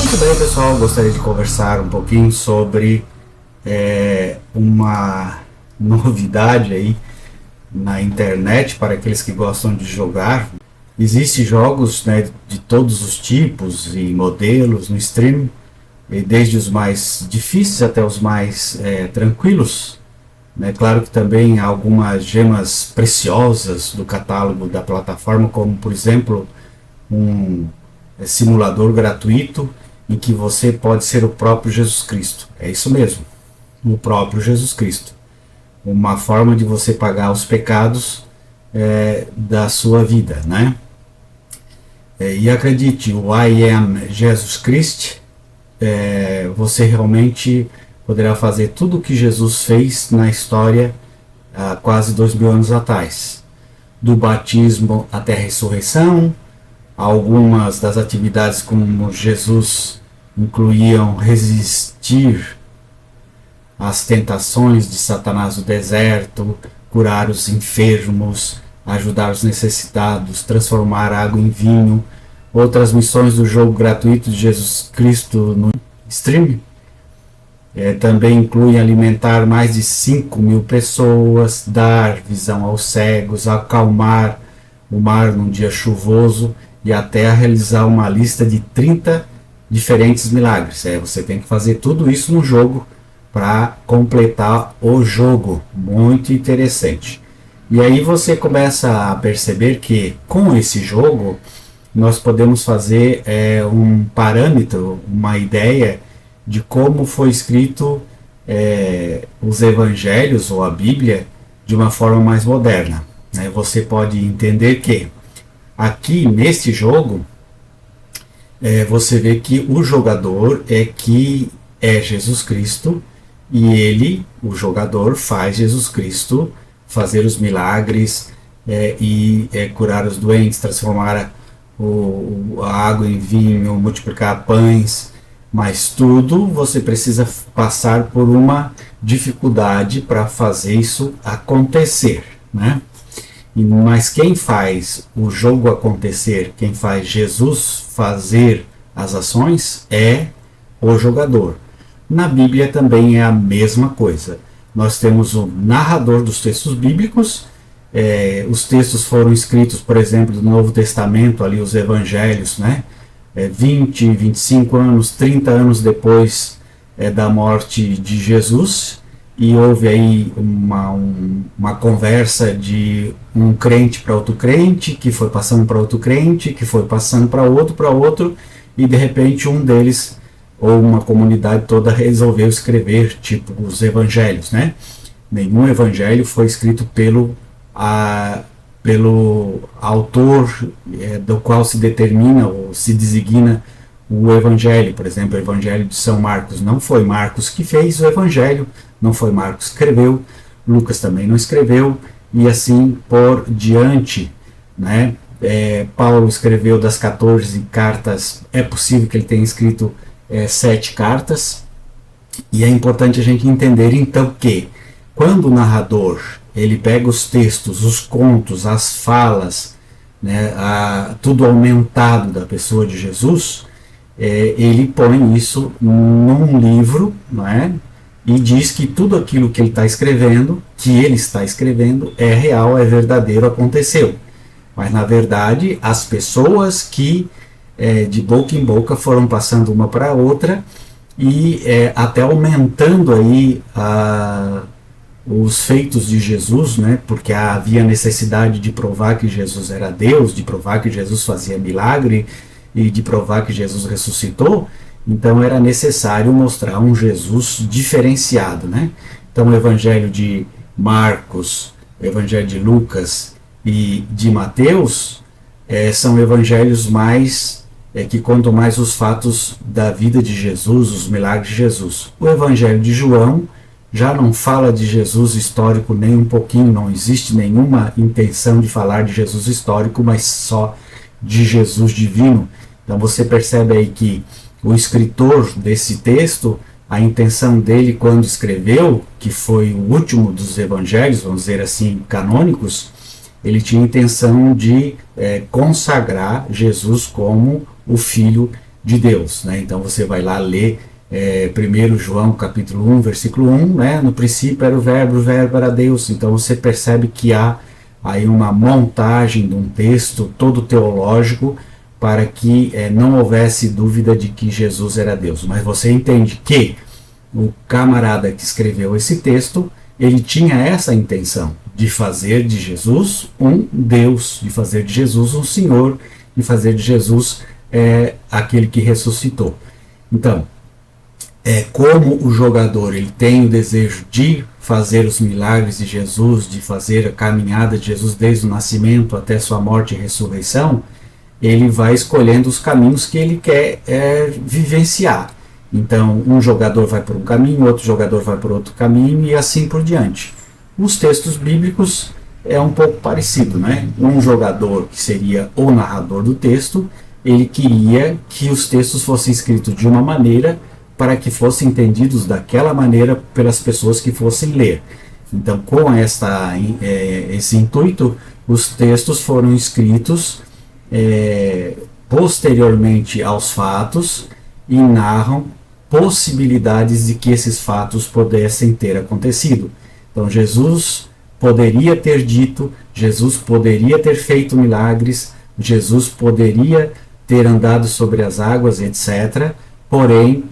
Muito bem, pessoal. Gostaria de conversar um pouquinho sobre uma novidade aí na internet para aqueles que gostam de jogar. Existem jogos, né, de todos os tipos e modelos no stream, e desde os mais difíceis até os mais tranquilos. Né? Claro que também há algumas gemas preciosas do catálogo da plataforma, como por exemplo um simulador gratuito em que você pode ser o próprio Jesus Cristo. É isso mesmo, o próprio Jesus Cristo. Uma forma de você pagar os pecados da sua vida, né? E acredite, o I Am Jesus Christ, você realmente poderá fazer tudo o que Jesus fez na história há quase 2000 anos atrás. Do batismo até a ressurreição, algumas das atividades como Jesus incluíam resistir às tentações de Satanás no deserto, curar os enfermos, ajudar os necessitados, transformar água em vinho. Outras missões do jogo gratuito de Jesus Cristo no stream também incluem alimentar mais de 5.000 pessoas, dar visão aos cegos, acalmar o mar num dia chuvoso e até realizar uma lista de 30 diferentes milagres. Você tem que fazer tudo isso no jogo para completar o jogo. Muito interessante. E aí você começa a perceber que com esse jogo nós podemos fazer um parâmetro, uma ideia de como foi escrito os evangelhos ou a Bíblia de uma forma mais moderna. Né? Você pode entender que aqui neste jogo você vê que o jogador é Jesus Cristo, e ele, o jogador, faz Jesus Cristo fazer os milagres e curar os doentes, transformar a água em vinho, multiplicar pães, mas tudo você precisa passar por uma dificuldade para fazer isso acontecer, né? Mas quem faz o jogo acontecer, quem faz Jesus fazer as ações é o jogador. Na Bíblia também é a mesma coisa. Nós temos o narrador dos textos bíblicos. Os textos foram escritos, por exemplo, do Novo Testamento, ali os evangelhos, né? 20, 25 anos, 30 anos depois da morte de Jesus. E houve aí uma conversa de um crente para outro crente, que foi passando para outro crente, que foi passando para outro, e de repente um deles, ou uma comunidade toda, resolveu escrever tipo os evangelhos, né? Nenhum evangelho foi escrito pelo autor do qual se determina ou se designa o evangelho. Por exemplo, o evangelho de São Marcos, não foi Marcos que fez o evangelho, não foi Marcos que escreveu, Lucas também não escreveu, e assim por diante, né? Paulo escreveu das 14 cartas, é possível que ele tenha escrito 7 cartas, e é importante a gente entender então que quando o narrador ele pega os textos, os contos, as falas, né, tudo aumentado da pessoa de Jesus, ele põe isso num livro, não é? E diz que tudo aquilo que ele está escrevendo, é real, é verdadeiro, aconteceu. Mas na verdade as pessoas que de boca em boca foram passando uma para a outra e até aumentando aí os feitos de Jesus, né? Porque havia necessidade de provar que Jesus era Deus, de provar que Jesus fazia milagre e de provar que Jesus ressuscitou. Então era necessário mostrar um Jesus diferenciado, né? Então o evangelho de Marcos, o evangelho de Lucas e de Mateus são evangelhos mais que contam mais os fatos da vida de Jesus, os milagres de Jesus. O evangelho de João já não fala de Jesus histórico nem um pouquinho, não existe nenhuma intenção de falar de Jesus histórico, mas só de Jesus divino. Então você percebe aí que o escritor desse texto, a intenção dele quando escreveu, que foi o último dos evangelhos, vamos dizer assim, canônicos, ele tinha a intenção de consagrar Jesus como o Filho de Deus, né? Então você vai lá ler 1 João capítulo 1, versículo 1, né? No princípio era o verbo era Deus. Então você percebe que há aí uma montagem de um texto todo teológico para que não houvesse dúvida de que Jesus era Deus. Mas você entende que o camarada que escreveu esse texto, ele tinha essa intenção de fazer de Jesus um Deus, de fazer de Jesus um Senhor, de fazer de Jesus aquele que ressuscitou. Então, como o jogador ele tem o desejo de fazer os milagres de Jesus, de fazer a caminhada de Jesus desde o nascimento até sua morte e ressurreição, ele vai escolhendo os caminhos que ele quer vivenciar. Então, um jogador vai por um caminho, outro jogador vai por outro caminho e assim por diante. Os textos bíblicos é um pouco parecido, né? Um jogador, que seria o narrador do texto, ele queria que os textos fossem escritos de uma maneira para que fossem entendidos daquela maneira pelas pessoas que fossem ler. Então, com esse intuito, os textos foram escritos posteriormente aos fatos e narram possibilidades de que esses fatos pudessem ter acontecido. Então Jesus poderia ter dito, Jesus poderia ter feito milagres, Jesus poderia ter andado sobre as águas, etc. Porém,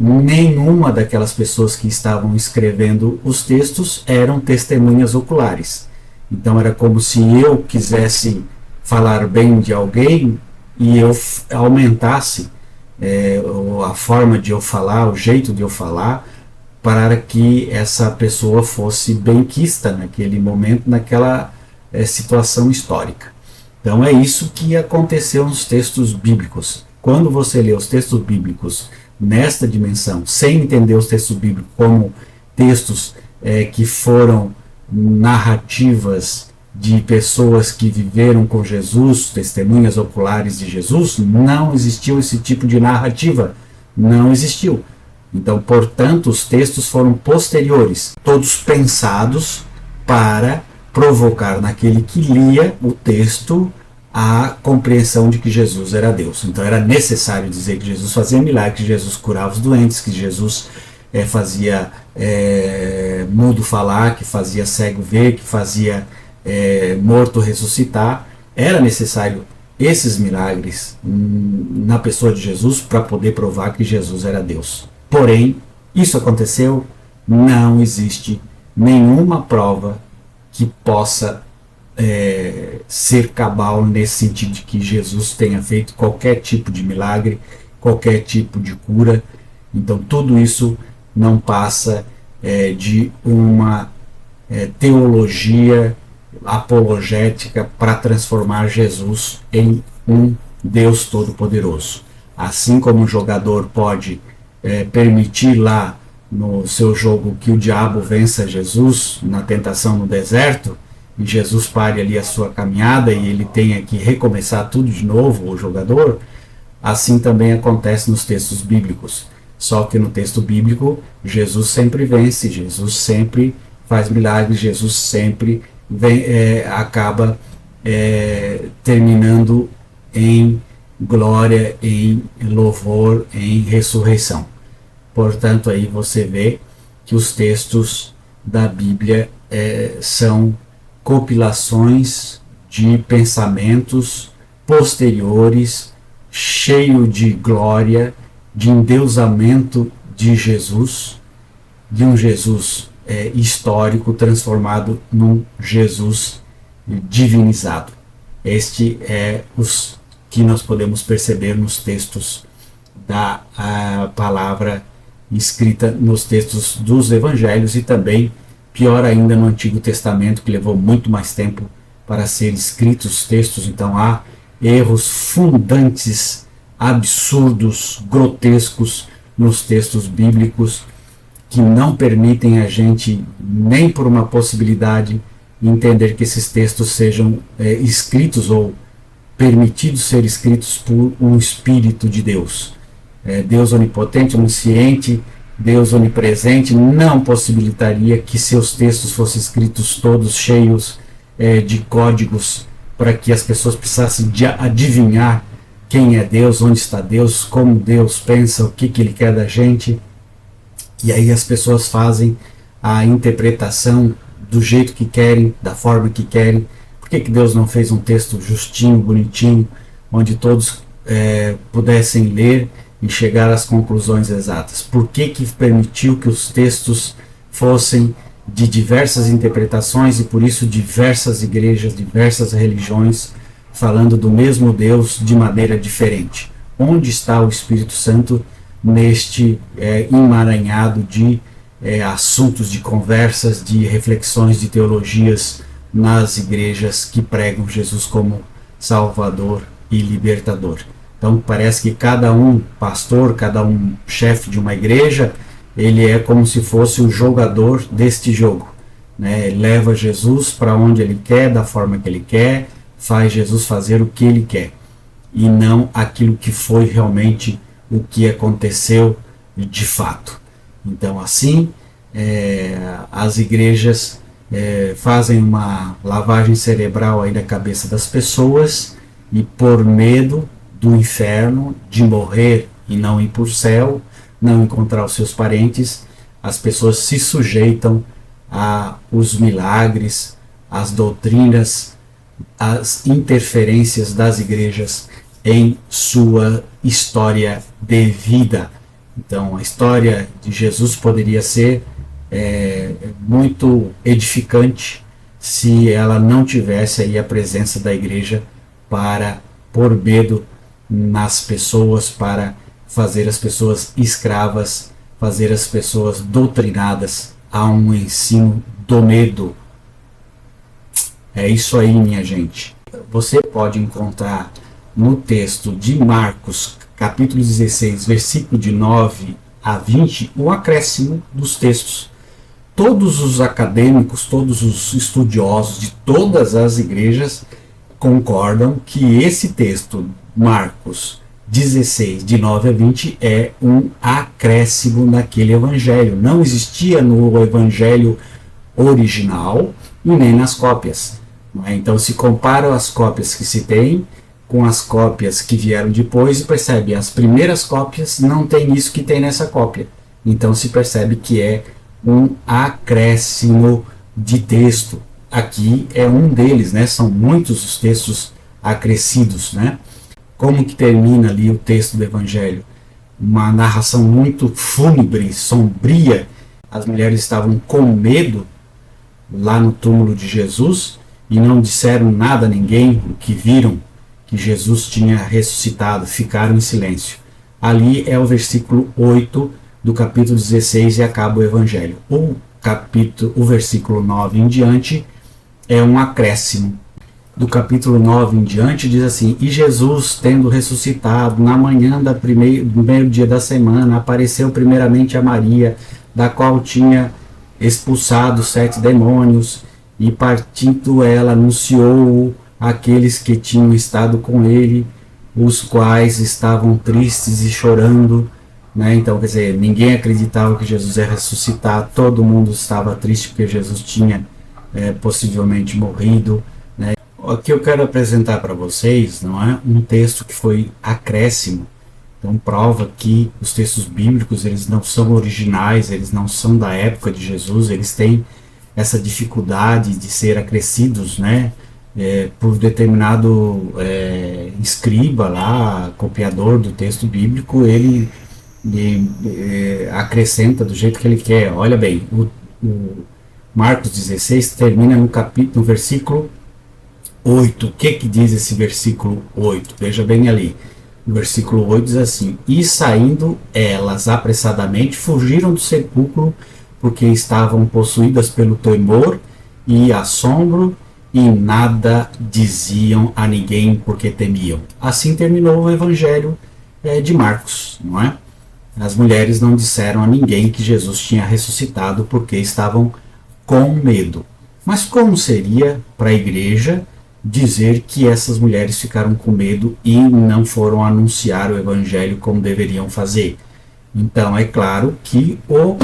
nenhuma daquelas pessoas que estavam escrevendo os textos eram testemunhas oculares. Então era como se eu quisesse falar bem de alguém e eu aumentasse a forma de eu falar, o jeito de eu falar, para que essa pessoa fosse benquista naquele momento, naquela situação histórica. Então é isso que aconteceu nos textos bíblicos. Quando você lê os textos bíblicos nesta dimensão, sem entender os textos bíblicos como textos que foram narrativas de pessoas que viveram com Jesus, testemunhas oculares de Jesus, não existiu esse tipo de narrativa, não existiu. Então, portanto, os textos foram posteriores, todos pensados para provocar naquele que lia o texto a compreensão de que Jesus era Deus. Então era necessário dizer que Jesus fazia milagres, que Jesus curava os doentes, que Jesus fazia mudo falar, que fazia cego ver, que fazia morto ressuscitar. Era necessário esses milagres na pessoa de Jesus para poder provar que Jesus era Deus. Porém, isso aconteceu? Não existe nenhuma prova que possa ser cabal nesse sentido de que Jesus tenha feito qualquer tipo de milagre, qualquer tipo de cura. Então tudo isso não passa de uma teologia apologética para transformar Jesus em um Deus Todo-Poderoso. Assim como um jogador pode permitir lá no seu jogo que o diabo vença Jesus na tentação no deserto, e Jesus pare ali a sua caminhada e ele tenha que recomeçar tudo de novo, o jogador, assim também acontece nos textos bíblicos. Só que no texto bíblico, Jesus sempre vence, Jesus sempre faz milagres, Jesus sempre acaba terminando em glória, em louvor, em ressurreição. Portanto, aí você vê que os textos da Bíblia são compilações de pensamentos posteriores, cheio de glória, de endeusamento de Jesus, de um Jesus histórico transformado num Jesus divinizado. Este é os que nós podemos perceber nos textos da palavra escrita nos textos dos evangelhos e também, pior ainda, no Antigo Testamento, que levou muito mais tempo para ser escritos os textos. Então há erros fundantes, absurdos, grotescos nos textos bíblicos que não permitem a gente, nem por uma possibilidade, entender que esses textos sejam escritos ou permitidos ser escritos por um Espírito de Deus. Deus onipotente, onisciente, Deus onipresente não possibilitaria que seus textos fossem escritos todos cheios de códigos para que as pessoas precisassem adivinhar quem é Deus, onde está Deus, como Deus pensa, o que Ele quer da gente. E aí as pessoas fazem a interpretação do jeito que querem, da forma que querem. Por que Deus não fez um texto justinho, bonitinho, onde todos pudessem ler e chegar às conclusões exatas? Por que permitiu que os textos fossem de diversas interpretações e por isso diversas igrejas, diversas religiões falando do mesmo Deus de maneira diferente? Onde está o Espírito Santo neste emaranhado de assuntos, de conversas, de reflexões, de teologias nas igrejas que pregam Jesus como Salvador e Libertador? Então parece que cada um pastor, cada um chefe de uma igreja, ele é como se fosse o jogador deste jogo, né? Ele leva Jesus para onde ele quer, da forma que ele quer, faz Jesus fazer o que ele quer, e não aquilo que foi realmente o que aconteceu de fato. Então assim, as igrejas fazem uma lavagem cerebral aí na cabeça das pessoas, e por medo do inferno, de morrer e não ir para o céu, não encontrar os seus parentes, as pessoas se sujeitam aos milagres, às doutrinas, às interferências das igrejas em sua história de vida. Então a história de Jesus poderia ser muito edificante se ela não tivesse aí a presença da igreja para pôr medo nas pessoas, para fazer as pessoas escravas, fazer as pessoas doutrinadas a um ensino do medo. É isso aí, minha gente. Você pode encontrar no texto de Marcos, capítulo 16, versículo de 9 a 20, o acréscimo dos textos. Todos os acadêmicos, todos os estudiosos de todas as igrejas concordam que esse texto, Marcos 16, de 9 a 20, é um acréscimo naquele evangelho. Não existia no evangelho original e nem nas cópias. Não é? Então se compara as cópias que se tem com as cópias que vieram depois e percebe, as primeiras cópias não tem isso que tem nessa cópia. Então se percebe que é um acréscimo de texto. Aqui é um deles, né? São muitos os textos acrescidos, né? Como que termina ali o texto do Evangelho? Uma narração muito fúnebre, sombria. As mulheres estavam com medo lá no túmulo de Jesus e não disseram nada a ninguém o que viram que Jesus tinha ressuscitado, ficaram em silêncio. Ali é o versículo 8 do capítulo 16 e acaba o Evangelho. O versículo 9 em diante é um acréscimo. Do capítulo 9 em diante diz assim: e Jesus, tendo ressuscitado, na manhã do primeiro dia da semana, apareceu primeiramente a Maria, da qual tinha expulsado 7 demônios, e partindo ela anunciou-o àqueles que tinham estado com ele, os quais estavam tristes e chorando. Né? Então, quer dizer, ninguém acreditava que Jesus ia ressuscitar, todo mundo estava triste porque Jesus tinha possivelmente morrido. Né? O que eu quero apresentar para vocês não é um texto que foi acréscimo. Então prova que os textos bíblicos eles não são originais, eles não são da época de Jesus, eles têm essa dificuldade de ser acrescidos, né? Por determinado escriba lá, copiador do texto bíblico, ele acrescenta do jeito que ele quer. Olha bem, o Marcos 16 termina no versículo 8. O que diz esse versículo 8? Veja bem ali. O versículo 8 diz assim: e saindo elas apressadamente, fugiram do sepulcro, porque estavam possuídas pelo temor e assombro, e nada diziam a ninguém, porque temiam. Assim terminou o evangelho de Marcos, não é? As mulheres não disseram a ninguém que Jesus tinha ressuscitado, porque estavam com medo. Mas como seria para a igreja dizer que essas mulheres ficaram com medo e não foram anunciar o evangelho como deveriam fazer? Então é claro que o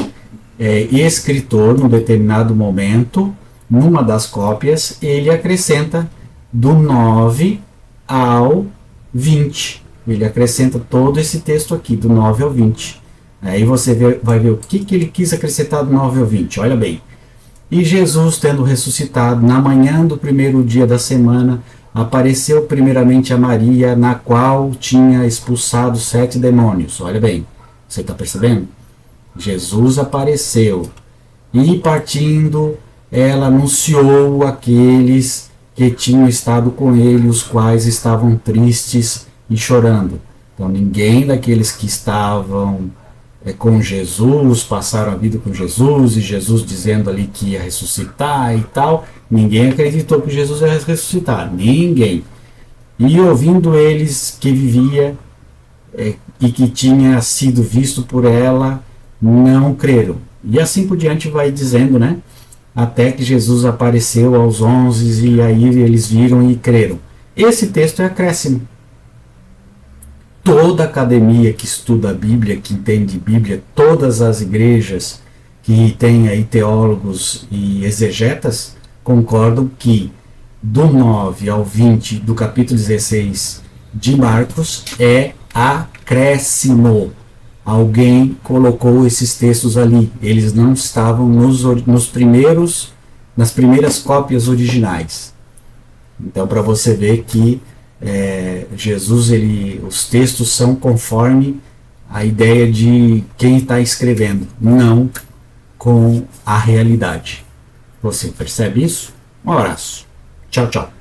escritor, num determinado momento, numa das cópias, ele acrescenta do 9 ao 20. ele acrescenta todo esse texto aqui, do 9 ao 20. Aí você vai ver o que ele quis acrescentar do 9 ao 20. Olha bem. E Jesus, tendo ressuscitado, na manhã do primeiro dia da semana, apareceu primeiramente a Maria, na qual tinha expulsado 7 demônios. Olha bem, você está percebendo? Jesus apareceu e, partindo, ela anunciou àqueles que tinham estado com ele, os quais estavam tristes e chorando. Então ninguém daqueles que estavam com Jesus, passaram a vida com Jesus, e Jesus dizendo ali que ia ressuscitar e tal, ninguém acreditou que Jesus ia ressuscitar, ninguém. E ouvindo eles que vivia e que tinha sido visto por ela, não creram. E assim por diante vai dizendo, né? Até que Jesus apareceu aos 11 e aí eles viram e creram. Esse texto é acréscimo. Toda academia que estuda a Bíblia, que entende Bíblia, todas as igrejas que têm aí teólogos e exegetas, concordam que do 9 ao 20 do capítulo 16 de Marcos é acréscimo. Alguém colocou esses textos ali. Eles não estavam nas primeiras cópias originais. Então, para você ver que Jesus, os textos são conforme a ideia de quem está escrevendo, não com a realidade. Você percebe isso? Um abraço. Tchau, tchau.